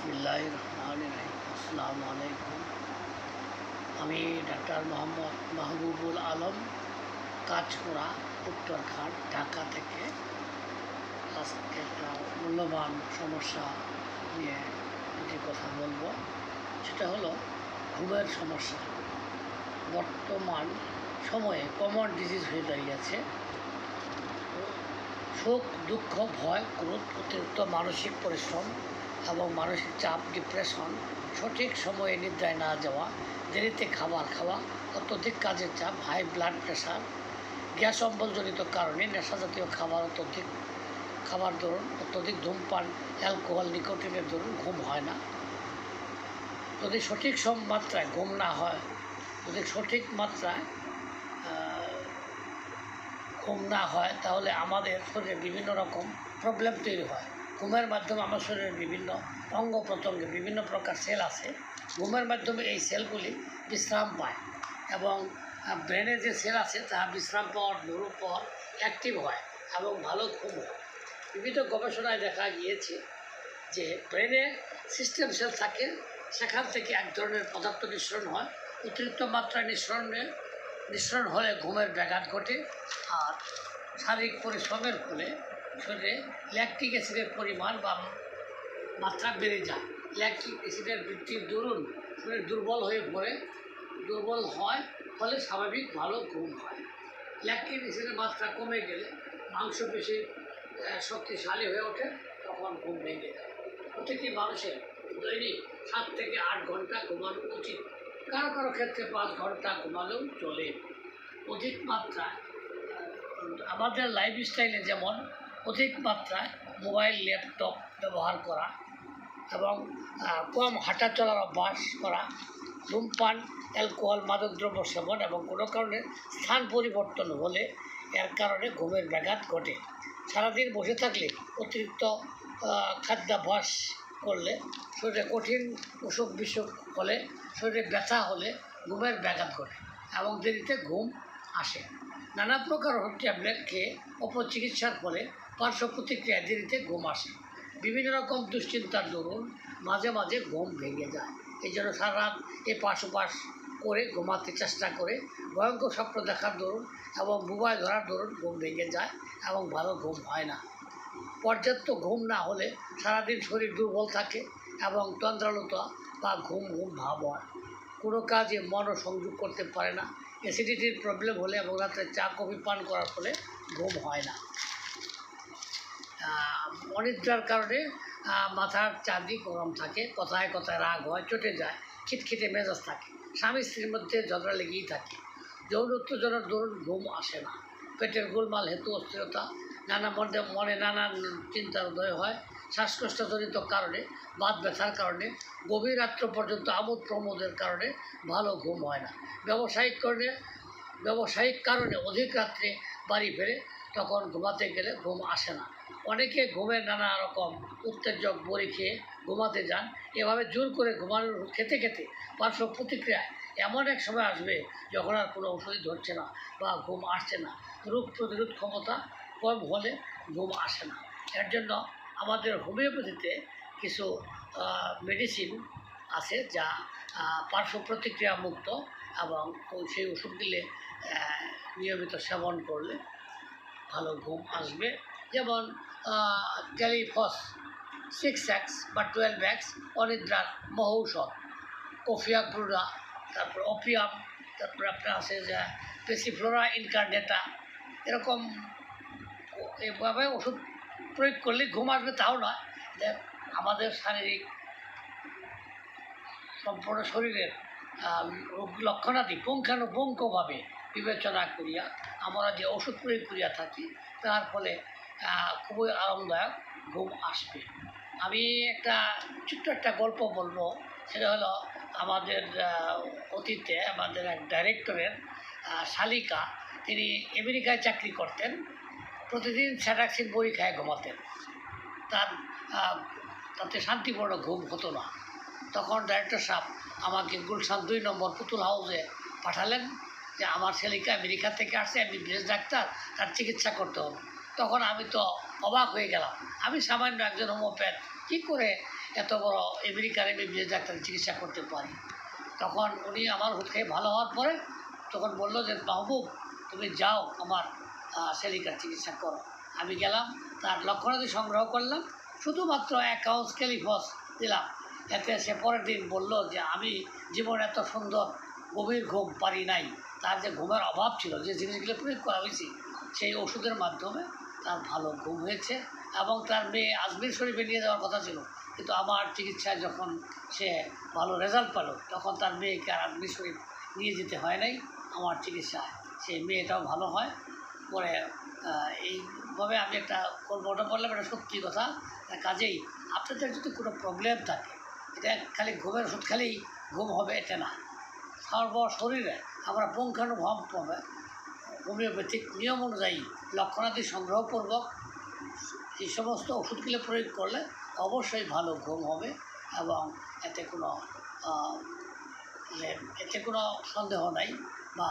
বিসমিল্লাহির রহমানির রহিম। আসসালামু আলাইকুম। আমি ডাক্তার মোহাম্মদ মাহবুবুল আলম, কাজকরা, উত্তরখাট, ঢাকা থেকে আজকে একটা মূল্যবান সমস্যা নিয়ে যে কথা বলবো, সেটা হলো ঘুমের সমস্যা। বর্তমান সময়ে কমন ডিজিজ হয়ে দাঁড়িয়েছে। শোক, দুঃখ, ভয়, ক্রোধ, অতিরিক্ত মানসিক পরিশ্রম এবং মানসিক চাপ, ডিপ্রেশন, সঠিক সময়ে নিদ্রায় না যাওয়া, দেরিতে খাবার খাওয়া, অত্যধিক কাজের চাপ, হাই ব্লাড প্রেশার, গ্যাস অম্বলজনিত কারণে নেশা জাতীয় খাবার দরুন, অত্যধিক ধূমপান, অ্যালকোহল, নিকোটিনের দরুন ঘুম হয় না। যদি সঠিক মাত্রায় ঘুম না হয়, যদি সঠিক মাত্রায় ঘুম না হয়, তাহলে আমাদের শরীরে বিভিন্ন রকম প্রবলেম তৈরি হয়। ঘুমের মাধ্যমে আমার শরীরের বিভিন্ন অঙ্গ প্রত্যঙ্গে বিভিন্ন প্রকার সেল আছে। ঘুমের মাধ্যমে এই সেলগুলি বিশ্রাম পায় এবং ব্রেনে যে সেল আছে তা বিশ্রাম পাওয়ার পর অ্যাক্টিভ হয় এবং ভালো ঘুম হয়। বিভিন্ন গবেষণায় দেখা গিয়েছে যে ব্রেনে সিস্টেম সেল থাকে, সেখান থেকে এক ধরনের পদার্থ নিঃসরণ হয়। অতিরিক্ত মাত্রায় নিঃসরণ হলে ঘুমের ব্যাঘাত ঘটে। আর শারীরিক পরিশ্রমের ফলে শরীরে ল্যাকটিক অ্যাসিডের পরিমাণ বা মাত্রা বেড়ে যায়। ল্যাকটিক অ্যাসিডের বৃদ্ধির দরুন শরীর দুর্বল হয়, ফলে স্বাভাবিক ভালো ঘুম হয়। ল্যাকটিক অ্যাসিডের মাত্রা কমে গেলে মাংসপেশি শক্তিশালী হয়ে ওঠে, তখন ঘুম ভেঙে যায়। প্রতিটি মানুষের দৈনিক 7 থেকে 8 ঘন্টা ঘুমানো উচিত। কারো কারো ক্ষেত্রে 5 ঘন্টা ঘুমালেও চলে। অধিক মাত্রায় আমাদের লাইফস্টাইলে যেমন অধিক মাত্রায় মোবাইল, ল্যাপটপ ব্যবহার করা এবং কম হাঁটা চলার অভ্যাস করা, ধূমপান, অ্যালকোহল, মাদকদ্রব্য সেবন এবং কোনো কারণে স্থান পরিবর্তন হলে এর কারণে ঘুমের ব্যাঘাত ঘটে। সারাদিন বসে থাকলে, অতিরিক্ত খাদ্যাভ্যাস করলে, শরীরে কঠিন অসুখ বিসুখ হলে, শরীরে ব্যথা হলে ঘুমের ব্যাঘাত ঘটে এবং দেরিতে ঘুম আসে। নানা প্রকার ট্যাবলেট খেয়ে অপচিকিৎসার ফলে পার্শ্ব প্রতিক্রিয়ায় দেরিতে ঘুম আসে। বিভিন্ন রকম দুশ্চিন্তার দরুন মাঝে মাঝে ঘুম ভেঙে যায়। এই জন্য সারা রাত এপাশ ওপাশ করে ঘুমাতে চেষ্টা করে ভয়ঙ্কর স্বপ্ন দেখার দরুন এবং মোবাইল ধরার দরুন ঘুম ভেঙে যায় এবং ভালো ঘুম হয় না। পর্যাপ্ত ঘুম না হলে সারাদিন শরীর দুর্বল থাকে এবং তন্দ্রালতা বা ঘুম ভাব হয়। কোনো কাজে মনও সংযোগ করতে পারে না। অ্যাসিডিটির প্রবলেম হলে এবং রাত্রে চা কফি পান করার ফলে ঘুম হয় না। অনিদ্রার কারণে মাথার চারদিক গরম থাকে, কথায় কথায় রাগ হয়, চটে যায়, খিটখিটে মেজাজ থাকে, স্বামী স্ত্রীর মধ্যে ঝগড়া লেগেই থাকে, যৌন উত্তেজনার দরুন ঘুম আসে না, পেটের গোলমাল হেতু অস্থিরতা, মনে নানান চিন্তার উদয় হয়, শ্বাসকষ্টজনিত কারণে, বাত ব্যথার কারণে, গভীর রাত্র পর্যন্ত আমোদ প্রমোদের কারণে ভালো ঘুম হয় না। ব্যবসায়িক কারণে অধিক রাত্রে বাড়ি ফেরে, তখন ঘুমাতে গেলে ঘুম আসে না। অনেকে ঘুমের নানা রকম উত্তেজক বড়ি খেয়ে ঘুমাতে যান। এভাবে জোর করে ঘুমানোর খেতে পার্শ্ব প্রতিক্রিয়ায় এমন এক সময় আসবে যখন আর কোনো ওষুধই ধরছে না বা ঘুম আসছে না। রোগ প্রতিরোধ ক্ষমতা কম হলে ঘুম আসে না। এর জন্য আমাদের হোমিওপ্যাথিতে কিছু মেডিসিন আছে যা পার্শ্ব প্রতিক্রিয়া মুক্ত এবং সেই ওষুধগুলি নিয়মিত সেবন করলে ভালো ঘুম আসবে। যেমন ক্যালিফস 6x বা 12x অনিদ্রার মহৌষধ, কফিয়াগ্রুরা, তারপর অপিয়াম, তারপরে আপনার আছে যে পেসিফ্লোরা ইনকার্নেটা, এরকম এভাবে ওষুধ প্রয়োগ করলে ঘুম আসবে তাও নয়, যে আমাদের শারীরিক সম্পূর্ণ শরীরের লক্ষণাদি পুঙ্খানুপুঙ্খভাবে বিবেচনা করিয়া আমরা যে ওষুধ প্রয়োগ করিয়া থাকি, তার ফলে খুবই আরামদায়ক ঘুম আসবে। আমি ছোট্ট একটা গল্প বলবো। সেটা হলো আমাদের অতীতে আমাদের এক ডাইরেক্টরের শালিকা, তিনি আমেরিকায় চাকরি করতেন। প্রতিদিন স্যাটাক্সিন বড়ি খায় ঘুমাতেন। তাতে শান্তিপূর্ণ ঘুম হতো না। তখন ডাইরেক্টর সাহেব আমাকে গুলশান 2 নম্বর পুতুল হাউসে পাঠালেন যে আমার ছেলেকে আমেরিকা থেকে আসছে, আমি বিশেষ ডাক্তার, তার চিকিৎসা করতে হবে। তখন আমি তো অবাক হয়ে গেলাম। আমি সামান্য একজন হোমিওপ্যাথ, কী করে এত বড় আমেরিকার এমবিবিএস ডাক্তার চিকিৎসা করতে পারি। তখন উনি আমার ওষুধ খেয়ে ভালো হওয়ার পরে তখন বললো যে মাহবুব তুমি যাও আমার সেলিকার চিকিৎসা করো। আমি গেলাম, তার লক্ষণাদি সংগ্রহ করলাম, শুধুমাত্র অ্যাকাউন্টস ক্যালিফস দিলাম। এতে সে পরের দিন বললো যে আমি জীবনে এত সুন্দর গভীর ঘুম পারি নাই। তার যে ঘুমের অভাব ছিল, যে জিনিসগুলো প্রয়োগ করা হয়েছে সেই ওষুধের মাধ্যমে তার ভালো ঘুম হয়েছে। এবং তার মেয়ে আজমির শরীফে নিয়ে যাওয়ার কথা ছিল, কিন্তু আমার চিকিৎসায় যখন সে ভালো রেজাল্ট পেল তখন তার মেয়েকে আর আজমির শরীফ নিয়ে যেতে হয় নাই। আমার চিকিৎসায় সেই মেয়েটাও ভালো হয়। পরে এইভাবে আমি একটা ওটা বললাম, এটা সত্যি কথা। কাজেই আপনাদের যদি কোনো প্রবলেম থাকে, এটা খালি ঘুমের ওষুধ খালি ঘুম হবে এটা না, সর্ব শরীরে আমরা পুঙ্খানুপুঙ্খভাবে হোমিওপ্যাথিক নিয়ম অনুযায়ী লক্ষণাদি সংগ্রহপূর্বক এই সমস্ত ওষুধগুলো প্রয়োগ করলে অবশ্যই ভালো ঘুম হবে এবং এতে কোনো সন্দেহ নাই বা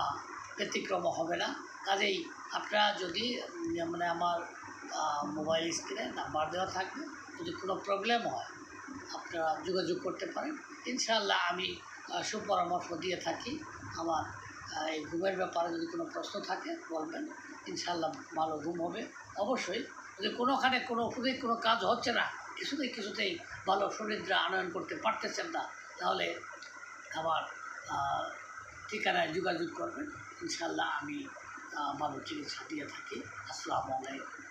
ব্যতিক্রম হবে না। কাজেই আপনারা যদি মানে আমার মোবাইল স্ক্রিনে নাম্বার দেওয়া থাকবে, যদি কোনো প্রবলেম হয় আপনারা যোগাযোগ করতে পারেন। ইনশাআল্লাহ আমি সুপরামর্শ দিয়ে থাকি। আমার এই ঘুমের ব্যাপারে যদি কোনো প্রশ্ন থাকে বলবেন, ইনশাআল্লাহ ভালো ঘুম হবে অবশ্যই। যদি কোনোখানে কোনো ওষুধেই কোনো কাজ হচ্ছে না, কিছুতেই ভালো শরীরটা আনয়ন করতে পারতেছেন না, তাহলে আমার ঠিকানায় যোগাযোগ করবেন। ইনশাআল্লাহ আমি ভালো চিকিৎসা দিয়ে থাকি। আসসালামু আলাইকুম।